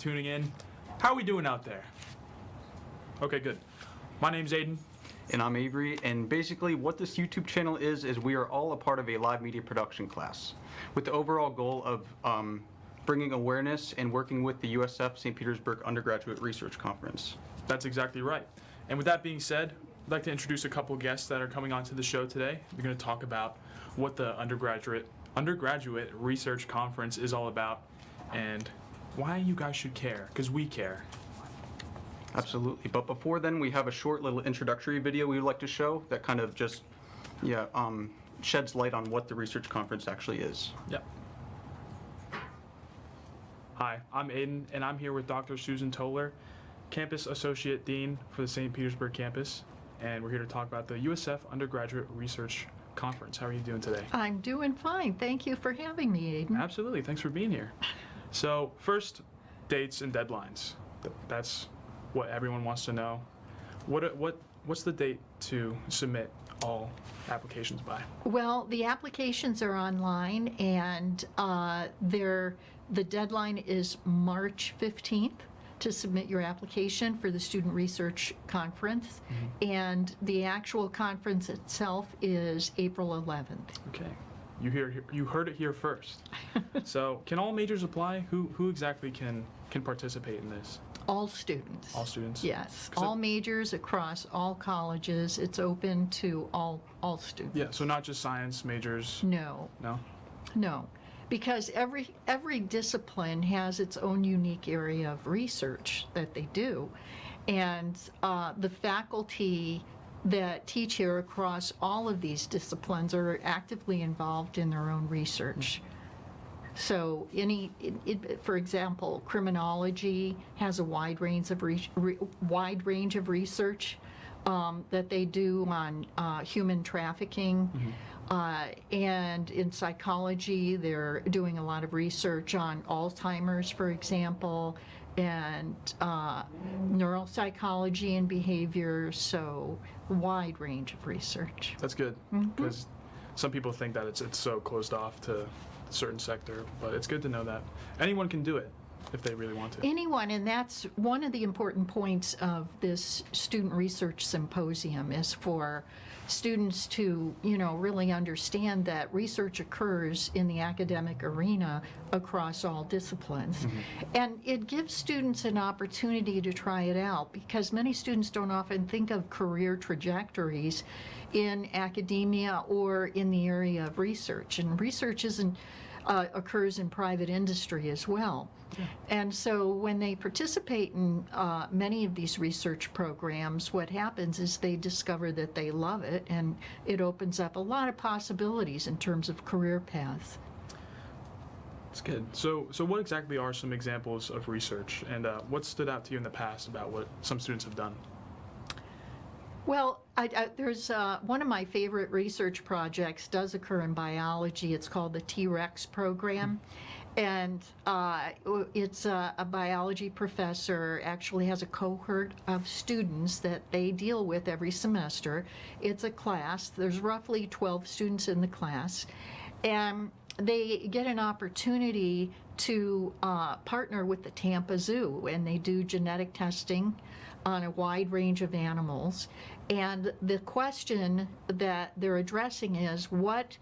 tuning in. How are we doing out there? Okay, good. My name's Aidan. And I'm Avery, and basically what this YouTube channel is we are all a part of a live media production class with the overall goal of bringing awareness and working with the USF St. Petersburg Undergraduate Research Conference. That's exactly right. And with that being said, I'd like to introduce a couple guests that are coming onto the show today. We're going to talk about what the Undergraduate Research Conference is all about and why you guys should care, because we care. Absolutely. But before then, we have a short little introductory video we would like to show that kind of just sheds light on what the research conference actually is. Yep. Hi, I'm Aidan, and I'm here with Dr. Susan Toler, Campus Associate Dean for the St. Petersburg campus, and we're here to talk about the USF Undergraduate Research Conference. How are you doing today? I'm doing fine. Thank you for having me, Aidan. Absolutely. Thanks for being here. So, first, dates and deadlines. That's what everyone wants to know. What's the date to submit all applications by? Well, the applications are online, and the deadline is March 15th to submit your application for the Student Research Conference, and the actual conference itself is April 11th. Okay. You heard it here first. So, can all majors apply? Who exactly can participate in this? All students. All students? Yes. All majors across all colleges. It's open to all students. Yeah, so not just science majors? No. No? No. Because every discipline has its own unique area of research that they do. And the faculty that teach here across all of these disciplines are actively involved in their own research. So for example, criminology has a wide range of research that they do on human trafficking. And in psychology, they're doing a lot of research on Alzheimer's, for example, and neuropsychology and behavior, so a wide range of research. That's good, because some people think that it's so closed off to certain sector, but it's good to know that anyone can do it if they really want to. Anyone, and that's one of the important points of this student research symposium, is for students to, really understand that research occurs in the academic arena across all disciplines. And it gives students an opportunity to try it out, because many students don't often think of career trajectories in academia or in the area of research. And research occurs in private industry as well. Yeah. And so when they participate in many of these research programs, what happens is they discover that they love it, and it opens up a lot of possibilities in terms of career paths. That's good. So what exactly are some examples of research, and what stood out to you in the past about what some students have done? Well, there's one of my favorite research projects does occur in biology. It's called the T-Rex program. And it's a biology professor actually has a cohort of students that they deal with every semester. It's a class. There's roughly 12 students in the class. And they get an opportunity to partner with the Tampa Zoo, and they do genetic testing on a wide range of animals. And the question that they're addressing is what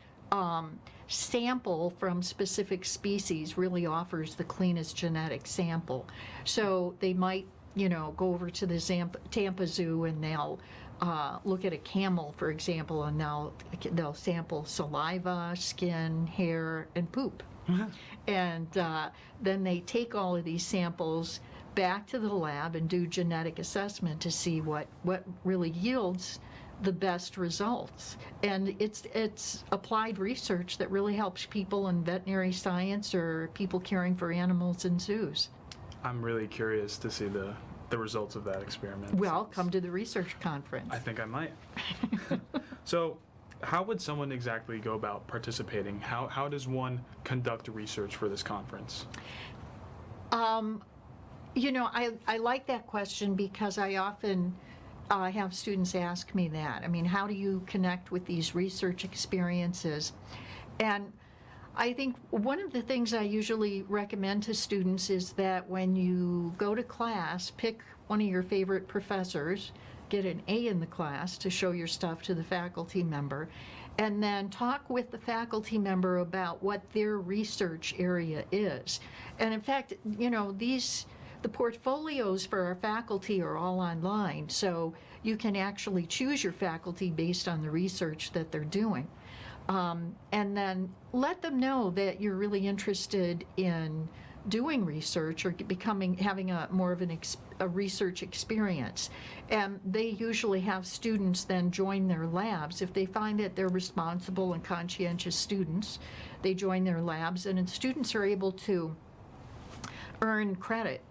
sample from specific species really offers the cleanest genetic sample. So they might, go over to the Tampa Zoo, and they'll look at a camel, for example, and they'll sample saliva, skin, hair, and poop. And then they take all of these samples back to the lab and do genetic assessment to see what really yields the best results. And it's applied research that really helps people in veterinary science or people caring for animals in zoos. I'm really curious to see the results of that experiment. Well, come to the research conference. I think I might. So, how would someone exactly go about participating? How does one conduct research for this conference? I like that question because I often have students ask me that. I mean, how do you connect with these research experiences? And I think one of the things I usually recommend to students is that when you go to class, pick one of your favorite professors, get an A in the class to show your stuff to the faculty member, and then talk with the faculty member about what their research area is. And in fact, the portfolios for our faculty are all online, so you can actually choose your faculty based on the research that they're doing. And then let them know that you're really interested in doing research or having more of a research experience. And they usually have students then join their labs. If they find that they're responsible and conscientious students, they join their labs, and students are able to earn credit.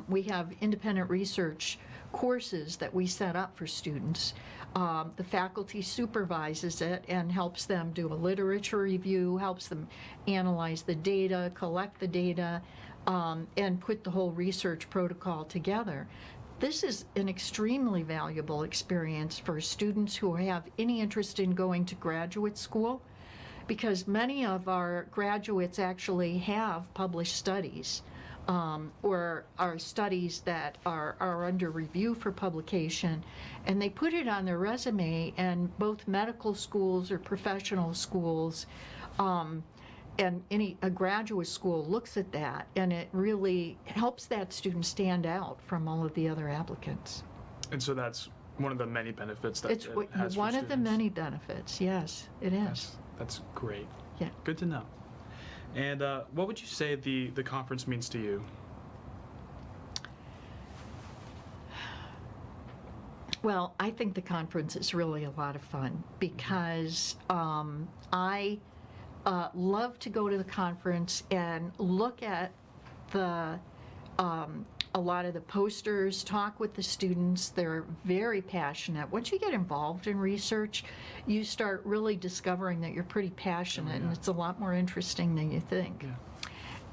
We have independent research courses that we set up for students. The faculty supervises it and helps them do a literature review, helps them analyze the data, collect the data, and put the whole research protocol together. This is an extremely valuable experience for students who have any interest in going to graduate school, because many of our graduates actually have published studies or are studies that are under review for publication, and they put it on their resume, and both medical schools or professional schools and a graduate school looks at that, and it really helps that student stand out from all of the other applicants. And so that's one of the many benefits that It's it has for one of the students. many benefits, yes, it is. That's great. Yeah. Good to know. And what would you say the conference means to you? Well, I think the conference is really a lot of fun because I love to go to the conference and look at a lot of the posters, talk with the students. They're very passionate. Once you get involved in research, you start really discovering that you're pretty passionate, and it's a lot more interesting than you think. Yeah.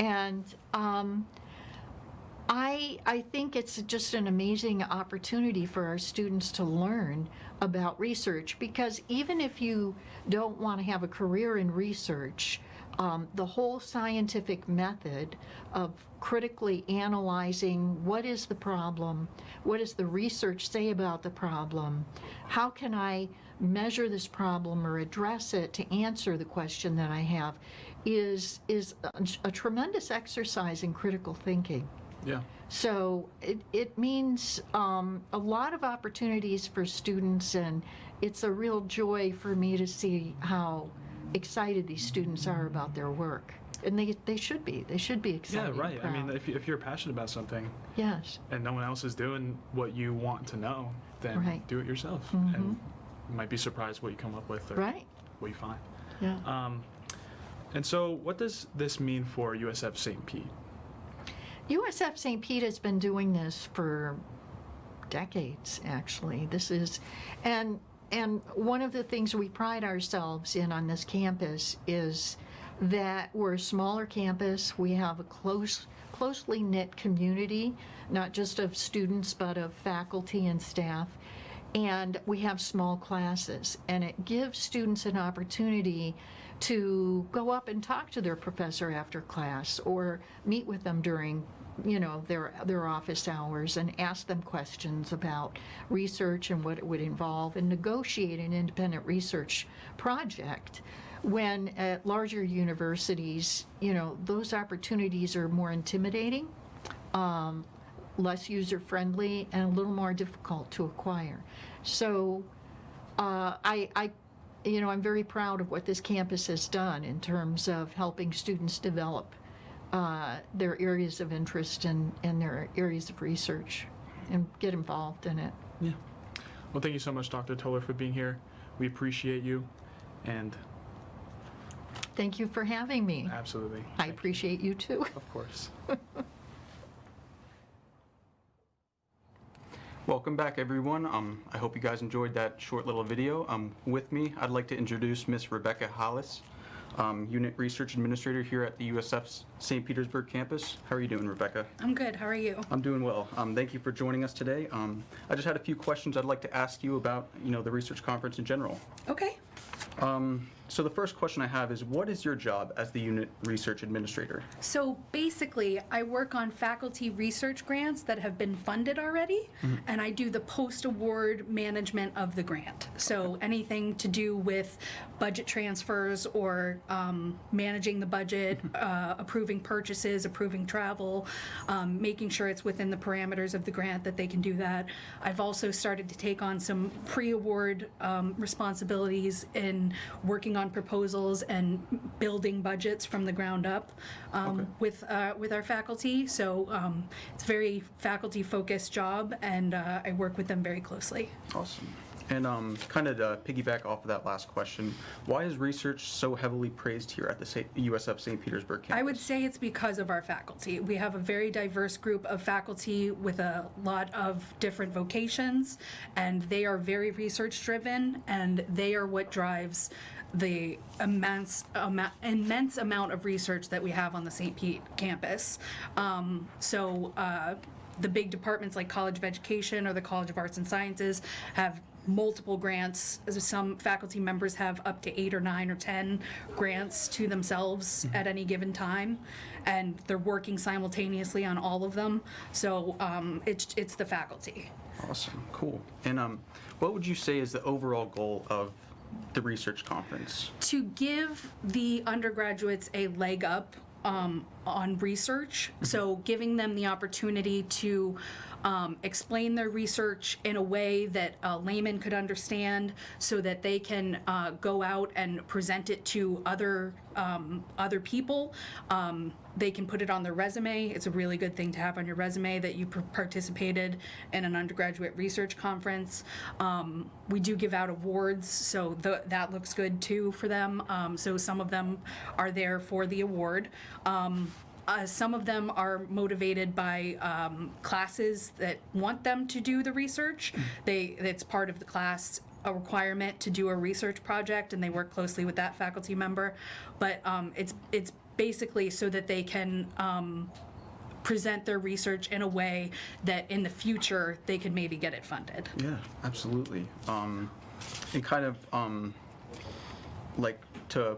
And I think it's just an amazing opportunity for our students to learn about research, because even if you don't want to have a career in research, the whole scientific method of critically analyzing what is the problem, what does the research say about the problem, how can I measure this problem or address it to answer the question that I have, is a tremendous exercise in critical thinking. Yeah. So it means a lot of opportunities for students, and it's a real joy for me to see how excited these students are about their work. And they should be. They should be excited. Yeah, right. And I mean, proud. if you're passionate about something, Yes. and no one else is doing what you want to know, then Right. do it yourself. Mhm. And you might be surprised what you come up with or Right. what you find. Yeah. And so what does this mean for USF St. Pete? USF St. Pete has been doing this for decades, actually. And one of the things we pride ourselves in on this campus is that we're a smaller campus. We have a closely knit community, not just of students, but of faculty and staff. And we have small classes, and it gives students an opportunity to go up and talk to their professor after class, or meet with them during their office hours, and ask them questions about research and what it would involve, and negotiate an independent research project. When at larger universities, those opportunities are more intimidating, less user-friendly, and a little more difficult to acquire. So I'm very proud of what this campus has done in terms of helping students develop their areas of interest and their areas of research and get involved in it. Yeah. Well, thank you so much, Dr. Toler, for being here. We appreciate you, and Thank you for having me. absolutely. I appreciate you too. Of course. Welcome back, everyone. I hope you guys enjoyed that short little video. With me, I'd like to introduce Miss Rebecca Hallas, Unit Research Administrator here at the USF St. Petersburg campus. How are you doing, Rebecca? I'm good. How are you? I'm doing well. Thank you for joining us today. I just had a few questions I'd like to ask you about, the research conference in general. Okay. So the first question I have is, what is your job as the unit research administrator? So basically, I work on faculty research grants that have been funded already, and I do the post-award management of the grant. So anything to do with budget transfers or managing the budget, approving purchases, approving travel, making sure it's within the parameters of the grant that they can do that. I've also started to take on some pre-award responsibilities in working on proposals and building budgets from the ground up with our faculty. So it's a very faculty-focused job, and I work with them very closely. Awesome. And kind of to piggyback off of that last question, why is research so heavily praised here at the USF St. Petersburg campus? I would say it's because of our faculty. We have a very diverse group of faculty with a lot of different vocations, and they are very research-driven, and they are what drives the immense amount of research that we have on the St. Pete campus. The big departments like College of Education or the College of Arts and Sciences have multiple grants. Some faculty members have up to 8 or 9 or 10 grants to themselves at any given time, and they're working simultaneously on all of them. So it's the faculty. Awesome, cool. And what would you say is the overall goal of the research conference? To give the undergraduates a leg up on research, so giving them the opportunity to explain their research in a way that a layman could understand, so that they can go out and present it to other people. They can put it on their resume. It's a really good thing to have on your resume that you participated in an undergraduate research conference. We do give out awards, so that looks good too for them. So some of them are there for the award. Some of them are motivated by classes that want them to do the research. It's part of the class, a requirement to do a research project, and they work closely with that faculty member. But it's basically so that they can present their research in a way that in the future they could maybe get it funded. Yeah, absolutely. And kind of like to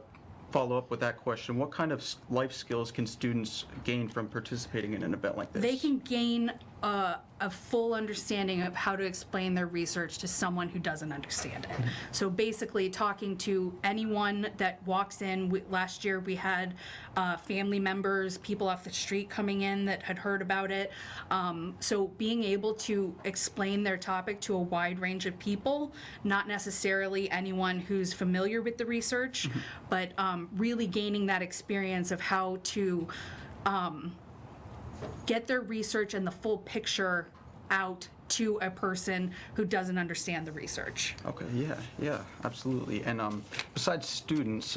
follow up with that question, what kind of life skills can students gain from participating in an event like this? They can gain a full understanding of how to explain their research to someone who doesn't understand it. So basically talking to anyone that walks in. Last year we had family members, people off the street coming in that had heard about it. So being able to explain their topic to a wide range of people, not necessarily anyone who's familiar with the research, but really gaining that experience of how to get their research and the full picture out to a person who doesn't understand the research. Okay, yeah, absolutely. And besides students,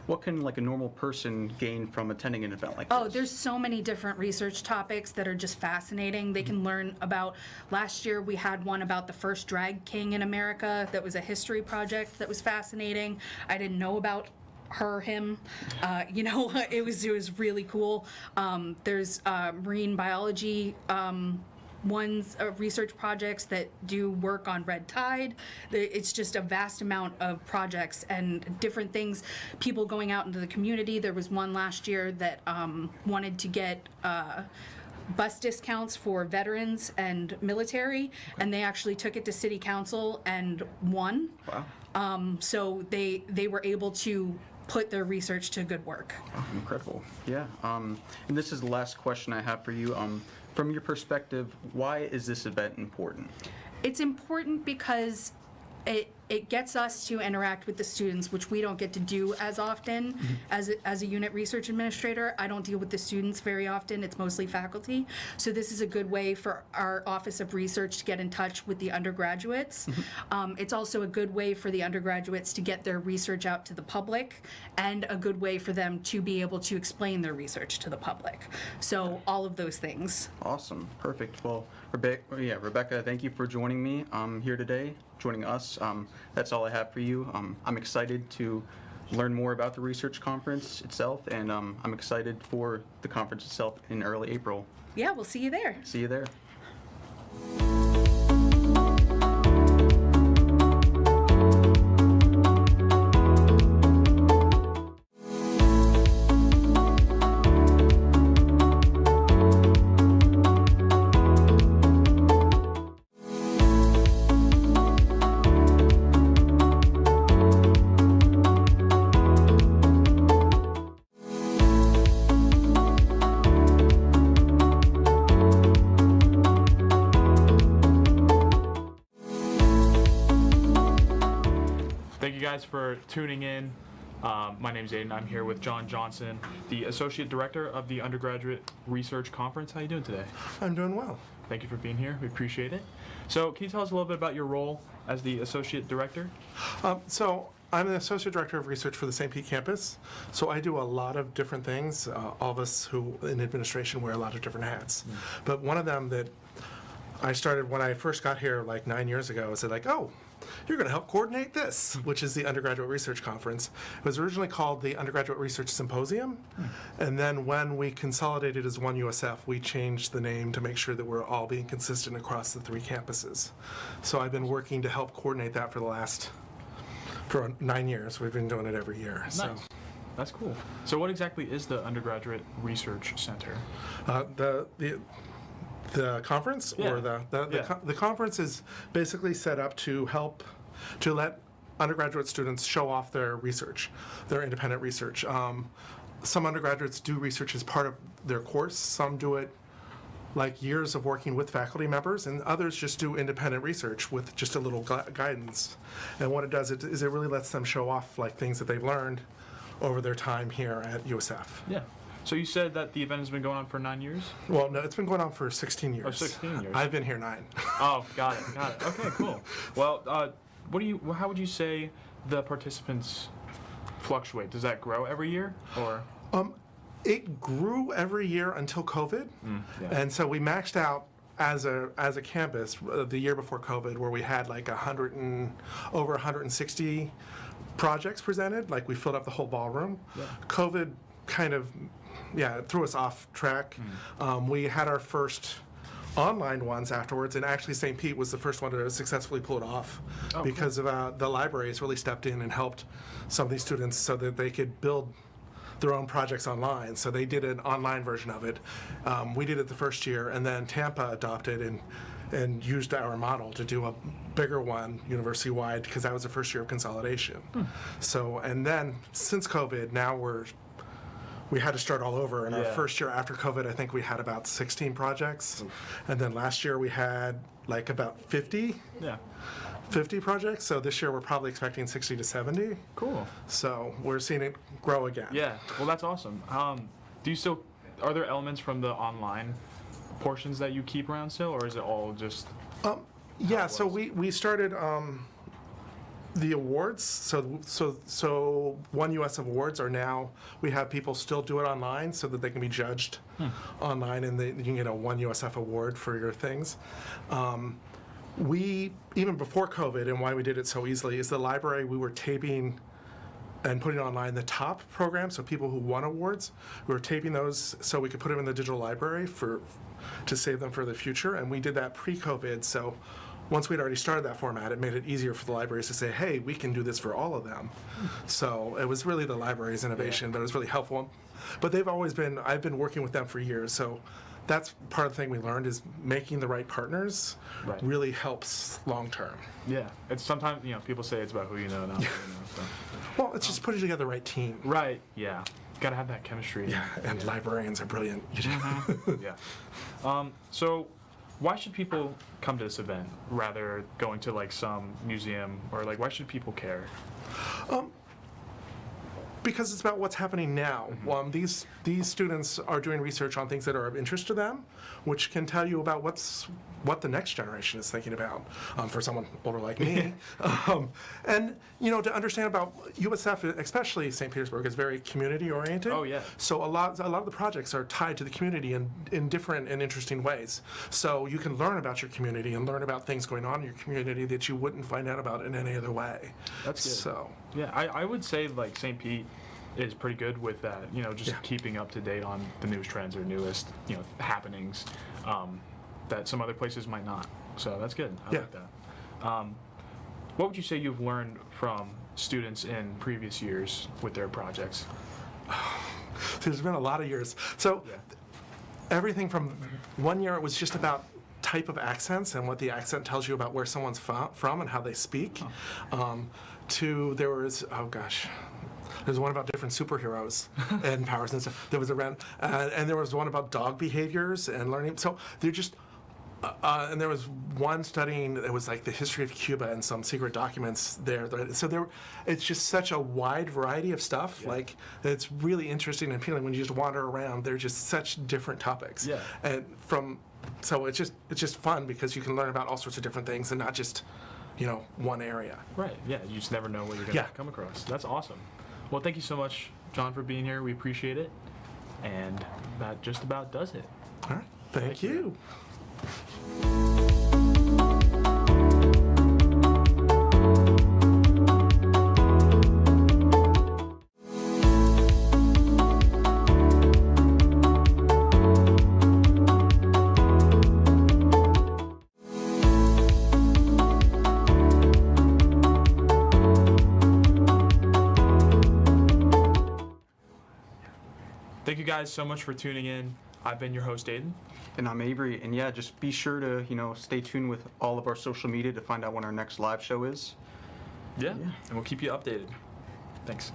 what can like a normal person gain from attending an event like this? Oh, there's so many different research topics that are just fascinating. They can learn about, last year we had one about the first drag king in America that was a history project that was fascinating. I didn't know about him, it was really cool. There's marine biology research projects that do work on red tide. It's just a vast amount of projects and different things. People going out into the community. There was one last year that wanted to get bus discounts for veterans and military, and they actually took it to city council and won. Wow. So they were able to put their research to good work. Oh, incredible. Yeah. And this is the last question I have for you. From your perspective, why is this event important? It's important because it gets us to interact with the students, which we don't get to do as often as a unit research administrator. I don't deal with the students very often. It's mostly faculty. So this is a good way for our Office of Research to get in touch with the undergraduates. It's also a good way for the undergraduates to get their research out to the public, and a good way for them to be able to explain their research to the public. So all of those things. Awesome. Perfect. Well, Rebecca, thank you for joining me here today, joining us. That's all I have for you. I'm excited to learn more about the research conference itself, and I'm excited for the conference itself in early April. Yeah, we'll see you there. See you there. for tuning in. My name's Aidan. I'm here with John Johnson, the Associate Director of the Undergraduate Research Conference. How are you doing today? I'm doing well. Thank you for being here. We appreciate it. So can you tell us a little bit about your role as the Associate Director? So I'm the Associate Director of Research for the St. Pete campus. So I do a lot of different things. All of us who in administration wear a lot of different hats. But one of them that I started when I first got here like 9 years ago is like, oh, you're going to help coordinate this, which is the Undergraduate Research Conference. It was originally called the Undergraduate Research Symposium. And then when we consolidated as one USF, we changed the name to make sure that we're all being consistent across the 3 campuses. So I've been working to help coordinate that for 9 years. We've been doing it every year. Nice. So That's cool. So what exactly is the Undergraduate Research Center? the conference Yeah. or the conference is basically set up to let undergraduate students show off their research, their independent research. Some undergraduates do research as part of their course. Some do it like years of working with faculty members, and others just do independent research with just a little guidance. And what it does is it really lets them show off like things that they've learned over their time here at USF. Yeah. So you said that the event has been going on for 9 years? Well, no, it's been going on for 16 years. Oh, 16 years. I've been here 9. Oh, got it. Okay, cool. Well, how would you say the participants fluctuate? Does that grow every year, or? It grew every year until COVID, yeah. and so we maxed out as a campus the year before COVID, where we had like over 160 projects presented. Like we filled up the whole ballroom. Yeah. COVID kind of, it threw us off track. We had our first online ones afterwards, and actually St. Pete was the first one to successfully pull it off because of the libraries really stepped in and helped some of these students so that they could build their own projects online. So they did an online version of it. We did it the first year, and then Tampa adopted and used our model to do a bigger one university-wide, because that was the first year of consolidation. So, and then since COVID, now we had to start all over. And our first year after COVID, I think we had about 16 projects. And then last year we had like about 50 projects. So this year we're probably expecting 60 to 70. Cool. So we're seeing it grow again. Yeah. Well, that's awesome. Are there elements from the online portions that you keep around still, or is it all just? Yeah. So we started the awards. So One USF awards are now, we have people still do it online so that they can be judged online, and you can get a One USF award for your things. We, even before COVID, and why we did it so easily, is the library, we were taping and putting online the top programs, so people who won awards, we were taping those so we could put them in the digital library to save them for the future, and we did that pre-COVID. So once we'd already started that format, it made it easier for the libraries to say, hey, we can do this for all of them. So it was really the library's innovation, but it was really helpful. But I've been working with them for years, so that's part of the thing we learned, is making the right partners really helps long term. Yeah. It's sometimes, people say it's about who you know, not who you know. So. Well, it's just putting together the right team. Right. Yeah. Gotta have that chemistry. Yeah, and librarians are brilliant. Yeah. So why should people come to this event rather going to like some museum, or like why should people care? Because it's about what's happening now. These students are doing research on things that are of interest to them, which can tell you about what the next generation is thinking about, for someone older like me. And to understand about USF, especially St. Petersburg, is very community oriented. Oh yeah. So a lot of the projects are tied to the community in different and interesting ways. So you can learn about your community and learn about things going on in your community that you wouldn't find out about in any other way. That's good. So yeah, I would say like St. Pete is pretty good with that, keeping up to date on the news trends or newest, happenings that some other places might not. So that's good. I like that. What would you say you've learned from students in previous years with their projects? There's been a lot of years. So everything from one year, it was just about type of accents and what the accent tells you about where someone's from and how they speak. To there was, there's one about different superheroes and powers and stuff. There was and there was one about dog behaviors and learning. So they're just And there was one studying, it was like the history of Cuba and some secret documents there. So it's just such a wide variety of stuff. Like, it's really interesting and appealing when you just wander around. They're just such different topics. Yeah. And so it's just fun because you can learn about all sorts of different things and not just, one area. Right, yeah, you just never know what you're going to come across. That's awesome. Well, thank you so much, John, for being here. We appreciate it. And that just about does it. All right. Thank you. Thank you guys so much for tuning in. I've been your host, Aidan. And I'm Avery, and yeah, just be sure to, stay tuned with all of our social media to find out when our next live show is. Yeah, and we'll keep you updated. Thanks.